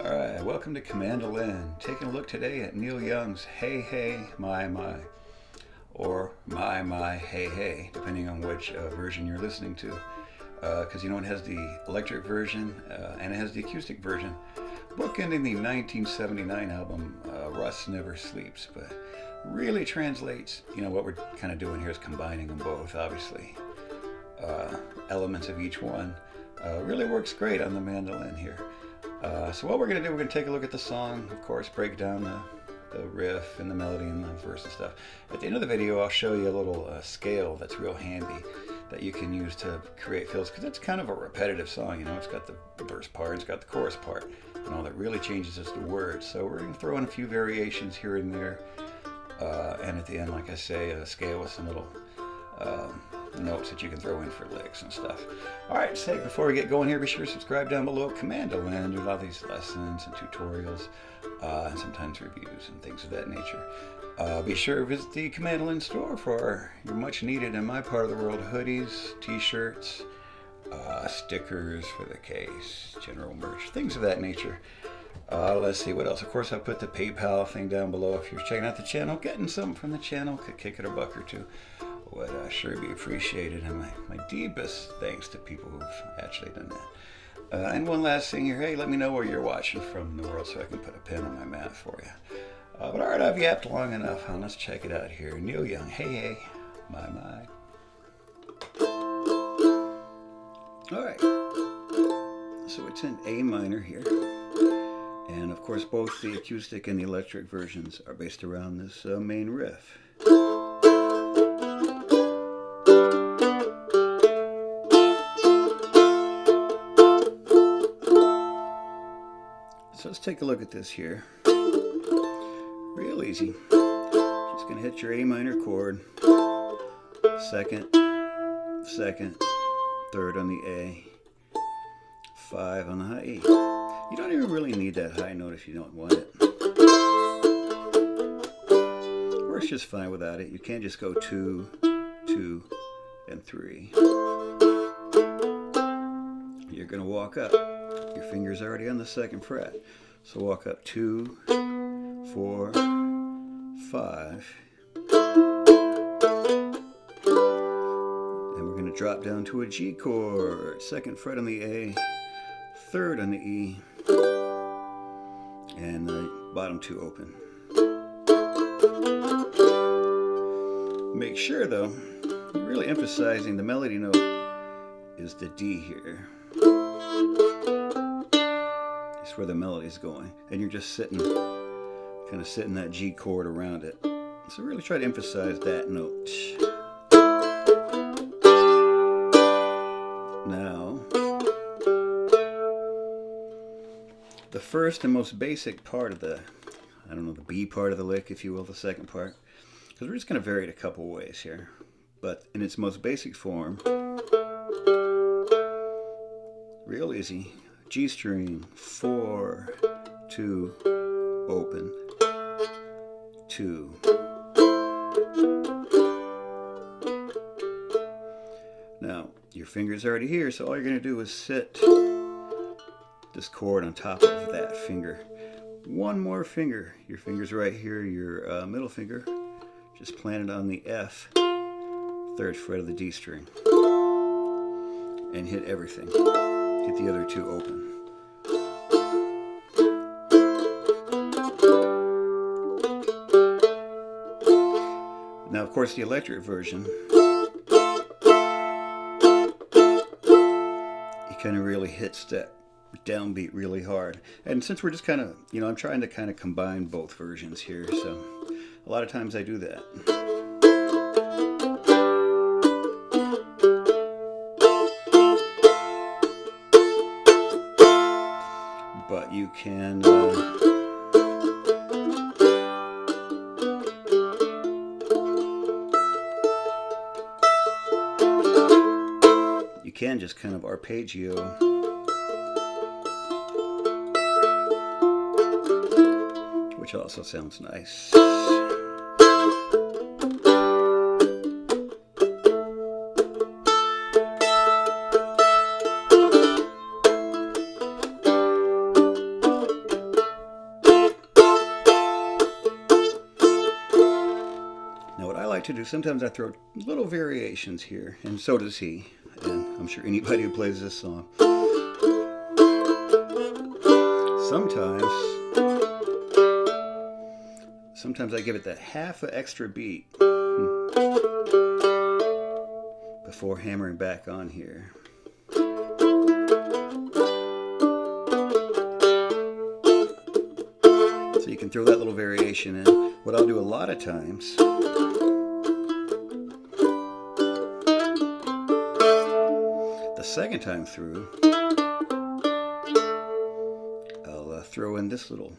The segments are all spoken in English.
Alright, welcome to COMANDOLIN. Taking a look today at Neil Young's Hey Hey My My, or My Hey Hey, depending on which version you're listening to. Because it has the electric version and it has the acoustic version. Bookending the 1979 album Rust Never Sleeps, but really translates, what we're kind of doing here is combining them both, obviously. Elements of each one. Really works great on the mandolin here. So what we're going to do, we're going to take a look at the song, of course, break down the riff and the melody and the verse and stuff. At the end of the video, I'll show you a little scale that's real handy that you can use to create feels, because it's kind of a repetitive song, it's got the verse part, it's got the chorus part, and all that really changes is the words. So we're going to throw in a few variations here and there, and at the end, like I say, a scale with some little notes that you can throw in for licks and stuff. Alright, so before we get going here, be sure to subscribe down below at COMANDOLIN. There's a lot of these lessons and tutorials, and sometimes reviews and things of that nature. Be sure to visit the COMANDOLIN store for your much needed, in my part of the world, hoodies, t-shirts, stickers for the case, general merch, things of that nature. Let's see what else. Of course, I put the PayPal thing down below. If you're checking out the channel, getting something from the channel, could kick it a buck or two, would sure be appreciated, and my deepest thanks to people who've actually done that. And one last thing here, hey, let me know where you're watching from in the world so I can put a pin on my map for you. But alright, I've yapped long enough, huh? Let's check it out here. Neil Young, Hey Hey My My. Alright, so it's in A minor here, and of course both the acoustic and the electric versions are based around this main riff. So let's take a look at this here. Real easy. Just going to hit your A minor chord, second, third on the A, 5 on the high E. You don't even really need that high note if you don't want it. Works just fine without it. You can't just go 2, 2, and 3. You're going to walk up. Your finger's already on the 2nd fret. So walk up 2, 4, 5. And we're going to drop down to a G chord. 2nd fret on the A, 3rd on the E, and the bottom 2 open. Make sure though, really emphasizing the melody note is the D here. It's where the melody's going, and you're just sitting, kind of sitting that G chord around it. So really try to emphasize that note. Now, the first and most basic part of the B part of the lick, if you will, the 2nd part, because we're just going to vary it a couple ways here, but in its most basic form, real easy. G string, 4, 2, open, 2. Now, your finger's already here, so all you're going to do is sit this chord on top of that finger. One more finger. Your finger's right here, your middle finger. Just plant it on the F, 3rd fret of the D string. And hit everything. Hit the other 2 open. Now, of course, the electric version, you kind of really hits that downbeat really hard. And since we're just kind of, I'm trying to kind of combine both versions here, so a lot of times I do that. But you can just kind of arpeggio, which also sounds nice. to do, sometimes I throw little variations here, and so does he, and I'm sure anybody who plays this song. Sometimes I give it that half an extra beat before hammering back on here. So you can throw that little variation in. What I'll do a lot of times, the second time through, I'll throw in this little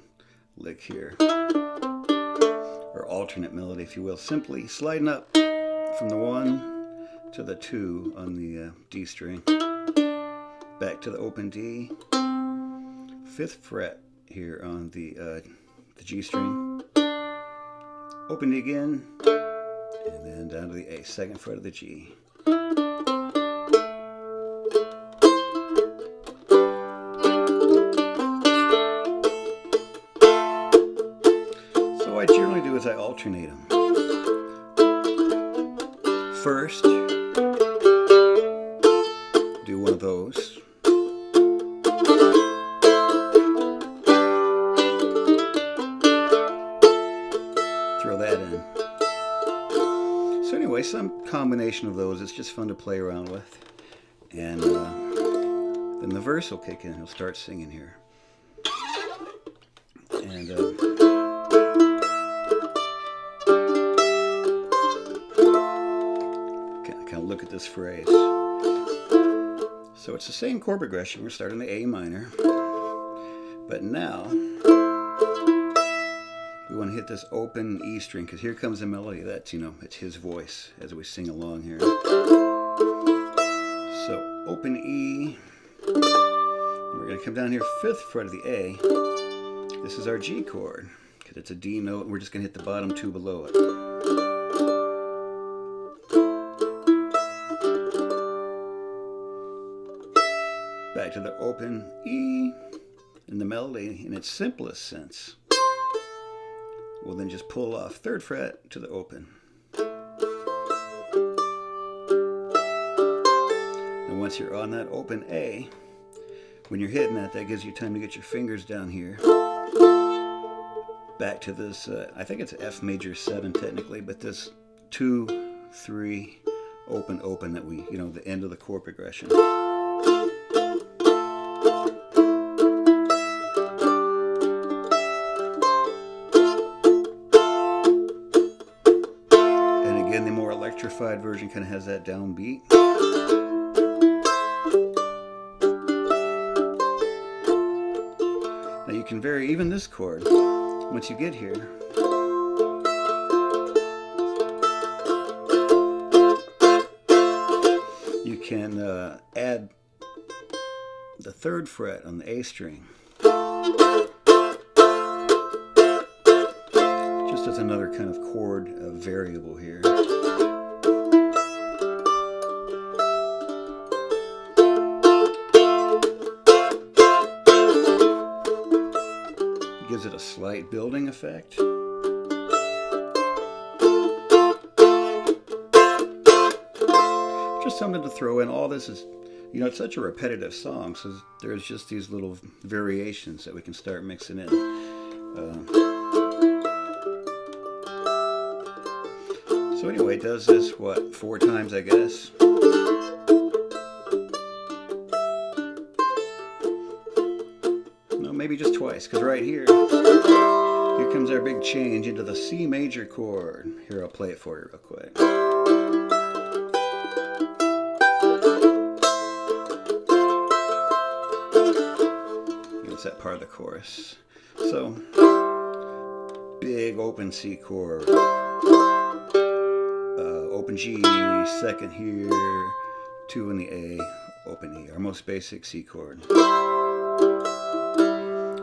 lick here, or alternate melody, if you will, simply sliding up from the 1 to the 2 on the D string, back to the open D, 5th fret here on the G string, open D again, and then down to the A, 2nd fret of the G. So what I generally do is I alternate them. First, do one of those. Throw that in. So anyway, some combination of those. It's just fun to play around with. And then the verse will kick in. He'll start singing here. And kind of look at this phrase. So it's the same chord progression. We're starting the A minor. But now we want to hit this open E string, because here comes the melody. That's, you know, it's his voice as we sing along here. So open E. We're going to come down here, 5th fret of the A. This is our G chord, because it's a D note, and we're just going to hit the bottom 2 below it. Back to the open E, and the melody in its simplest sense. We'll then just pull off 3rd fret to the open. And once you're on that open A, when you're hitting that, that gives you time to get your fingers down here. Back to this, I think it's F major 7 technically, but this 2, 3, open, open that we, you know, the end of the chord progression. And the more electrified version kind of has that downbeat. Now you can vary even this chord once you get here. You can add the 3rd fret on the A string, just as another kind of chord variable here. Gives it a slight building effect. Just something to throw in. All this is, you know, it's such a repetitive song, so there's just these little variations that we can start mixing in. So anyway, it does this, what, 4 times, I guess. No, maybe just twice, because right here comes our big change into the C major chord. Here, I'll play it for you real quick. It's that part of the chorus. So, big open C chord. Open G, 2nd here, 2 in the A, open E, our most basic C chord.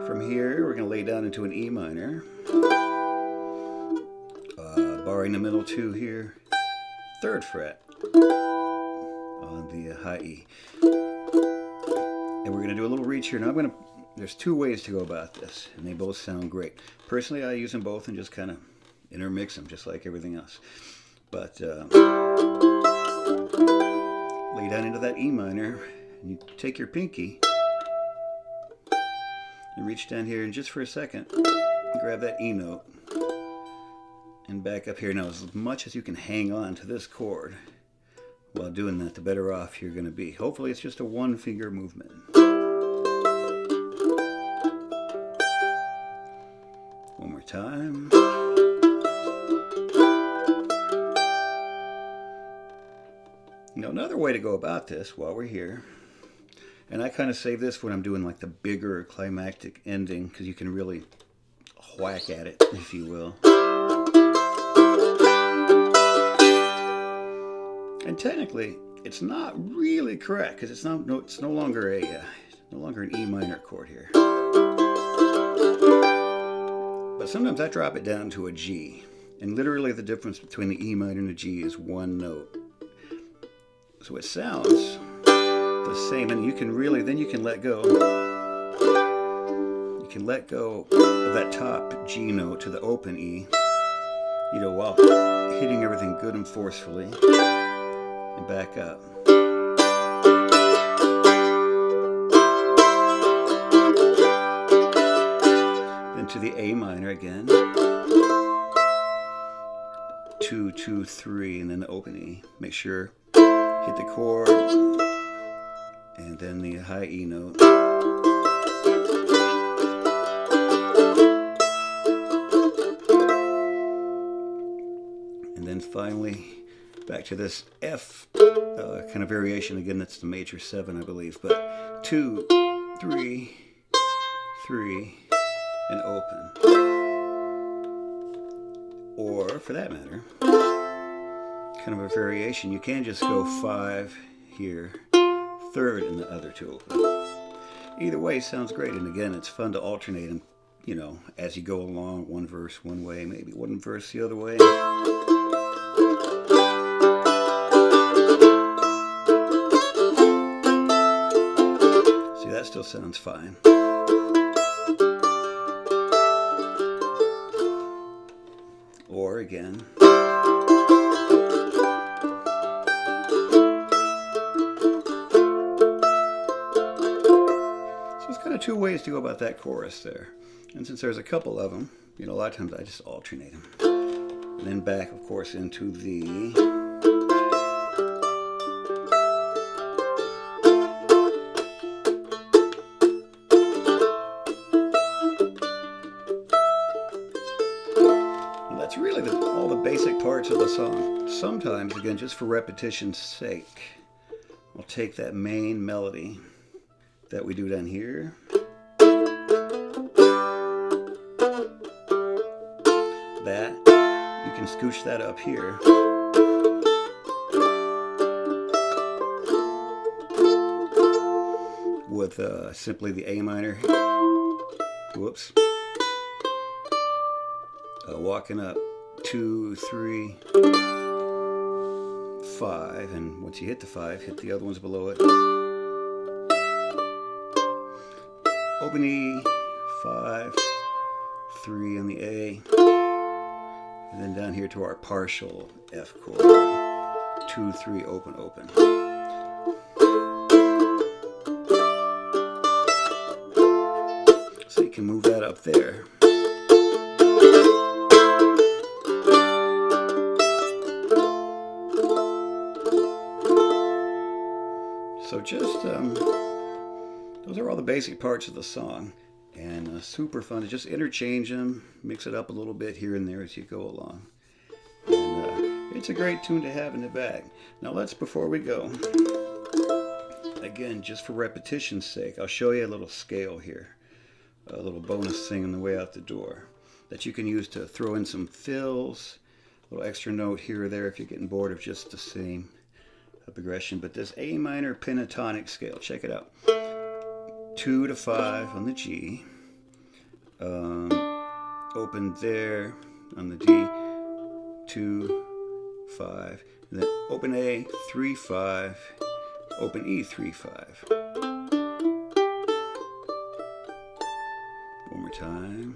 From here, we're going to lay down into an E minor, barring the middle 2 here, 3rd fret on the high E. And we're going to do a little reach here. Now there's 2 ways to go about this, and they both sound great. Personally, I use them both and just kind of intermix them, just like everything else. But lay down into that E minor, and you take your pinky and reach down here, and just for a second, grab that E note and back up here. Now, as much as you can hang on to this chord while doing that, the better off you're going to be. Hopefully, it's just a one finger movement. One more time. Now, another way to go about this while we're here, and I kind of save this when I'm doing like the bigger climactic ending, because you can really whack at it, if you will. And technically, it's not really correct, because it's no longer an E minor chord here. But sometimes I drop it down to a G, and literally the difference between the E minor and the G is one note. So it sounds the same, and you can really, then you can let go. You can let go of that top G note to the open E, you know, while hitting everything good and forcefully, and back up. Then to the A minor again. 2, 2, 3, and then the open E. Make sure hit the chord, and then the high E note. And then finally, back to this F kind of variation. Again, that's the major 7, I believe. But 2, 3, 3, and open. Or, for that matter, kind of a variation. You can just go 5 here, 3rd in the other 2 open. Either way sounds great, and again, it's fun to alternate them, you know, as you go along. One verse one way, maybe one verse the other way. See, that still sounds fine. Or again. Two ways to go about that chorus there, and since there's a couple of them, you know, a lot of times I just alternate them, and then back, of course, into the and that's really all the basic parts of the song. Sometimes, again, just for repetition's sake, I'll take that main melody that we do down here, that you can scooch that up here, with simply the A minor, whoops, walking up 2, 3, 5, and once you hit the 5, hit the other ones below it. Open E, 5, 3 on the A, and then down here to our partial F chord, 2, 3, open, open. So you can move that up there. So just those are all the basic parts of the song, and super fun to just interchange them, mix it up a little bit here and there as you go along. And it's a great tune to have in the bag. Now before we go, again, just for repetition's sake, I'll show you a little scale here, a little bonus thing on the way out the door that you can use to throw in some fills, a little extra note here or there if you're getting bored of just the same progression. But this A minor pentatonic scale, check it out. 2 to 5 on the G, open there on the D, 2, 5, and then open A, 3, 5, open E, 3, 5. One more time.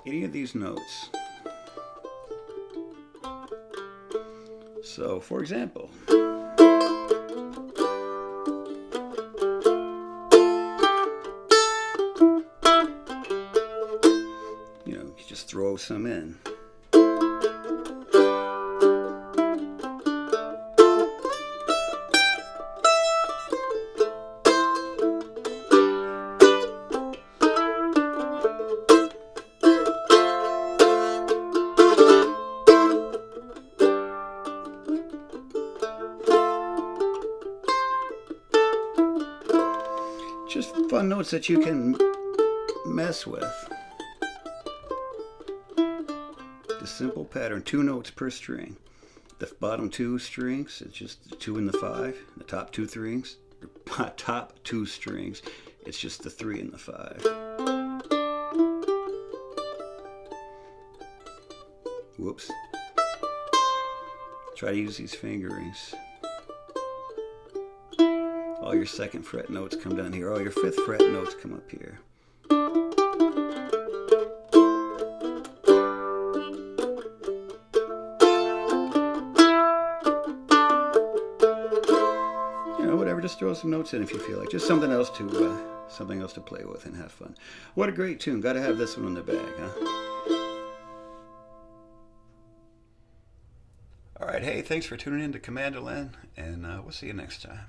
any of these notes. So, for example, you just throw some in. Just fun notes that you can mess with. The simple pattern, 2 notes per string. The bottom 2 strings, it's just the 2 and the 5. The top 2 strings, it's just the 3 and the 5. Whoops. Try to use these fingerings. All your 2nd fret notes come down here. All your 5th fret notes come up here. You know, whatever. Just throw some notes in if you feel like. Just something else to play with and have fun. What a great tune! Got to have this one in the bag, huh? All right. Hey, thanks for tuning in to COMANDOLIN, and we'll see you next time.